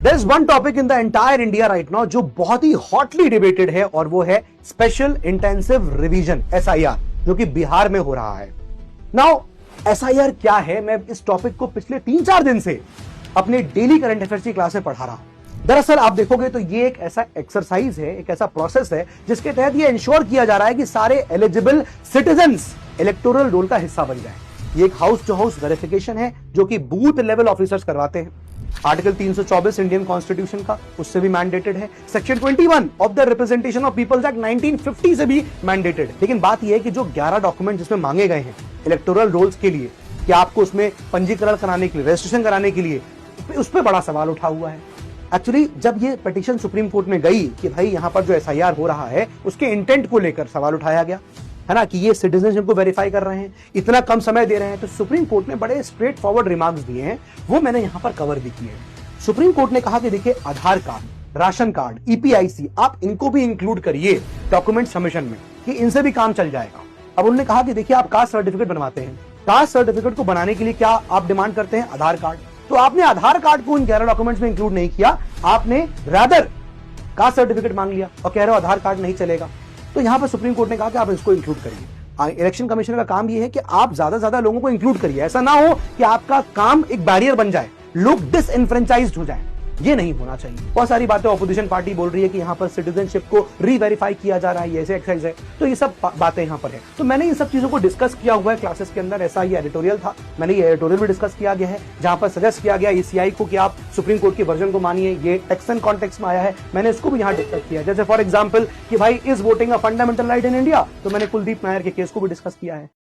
There is one topic in the entire India right now जो बहुत ही hotly debated है और वो है स्पेशल इंटेंसिव रिवीजन SIR, जो कि बिहार में हो रहा है। नाउ SIR क्या है, मैं इस टॉपिक को पिछले 3-4 दिन से अपने डेली करंट अफेयर्स की क्लास में पढ़ा रहा हूं। दरअसल आप देखोगे तो ये एक ऐसा एक्सरसाइज है, एक ऐसा प्रोसेस है जिसके तहत ये इंश्योर किया जा रहा है कि सारे एलिजिबल सिटीजन्स इलेक्टोरल रोल का हिस्सा बन जाए। ये एक हाउस टू हाउस वेरिफिकेशन है जो कि बूथ लेवल ऑफिसर्स करवाते हैं। आर्टिकल 324 इंडियन कॉन्स्टिट्यूशन का उससे भी मैंडेटेड है। Section 21 of the representation of peoples act 1950 से भी मैंडेटेड है। लेकिन बात यह है कि जो 11 डॉक्यूमेंट जिसमें मांगे गए हैं इलेक्टोरल रोल्स के लिए कि आपको उसमें पंजीकरण कराने के लिए, रजिस्ट्रेशन कराने के लिए, उस पर बड़ा सवाल उठा हुआ है। एक्चुअली जब ये पिटीशन सुप्रीम कोर्ट में गई कि भाई यहां पर जो SIR हो रहा है उसके इंटेंट को लेकर सवाल उठाया गया है ना, कि ये सिटीजनशिप को वेरीफाई कर रहे हैं, इतना कम समय दे रहे हैं, तो सुप्रीम कोर्ट ने बड़े स्ट्रेट फॉरवर्ड रिमार्क्स दिए हैं, वो मैंने यहां पर कवर भी किए हैं। सुप्रीम कोर्ट ने कहा कि देखिए आधार कार्ड, राशन कार्ड, EPIC आप इनको भी इंक्लूड करिए डॉक्यूमेंट सबमिशन में कि इनसे भी काम चल जाएगा। अब उन्होंने कहा कि देखिए आप कास्ट सर्टिफिकेट बनवाते हैं, कास्ट सर्टिफिकेट को बनाने के लिए क्या आप डिमांड करते हैं? आधार कार्ड। तो आपने आधार कार्ड को इन 11 डॉक्यूमेंट्स में इंक्लूड नहीं किया, आपने रादर कास्ट सर्टिफिकेट मांग लिया और कह रहे हो आधार कार्ड नहीं चलेगा। तो यहां पर सुप्रीम कोर्ट ने कहा कि आप इसको इंक्लूड करिए। इलेक्शन कमीशन का काम यह है कि आप ज्यादा से ज्यादा लोगों को इंक्लूड करिए, ऐसा ना हो कि आपका काम एक बैरियर बन जाए, लोग डिसइनफ्रेंचाइज्ड हो जाए, ये नहीं होना चाहिए। बहुत सारी बातें ऑपोजिशन पार्टी बोल रही है कि यहां पर सिटीजनशिप को रीवेरीफाई किया जा रहा है, ये ऐसे एक्सरसाइज है, तो ये सब बातें यहां पर है। तो मैंने इन सब चीजों को डिस्कस किया हुआ है क्लासेस के अंदर। ऐसा ये एडिटोरियल था, मैंने ये एडिटोरियल भी डिस्कस किया गया है जहां पर सजेस्ट किया गया ECI को कि आप सुप्रीम कोर्ट के वर्जन को मानिए, ये टेक्स्ट एंड कॉन्टेक्स्ट में आया है, मैंने इसको भी यहां डिस्कस किया। जैसे फॉर एग्जाम्पल कि भाई is voting a fundamental right in India, तो मैंने कुलदीप नायर के केस को भी डिस्कस किया है।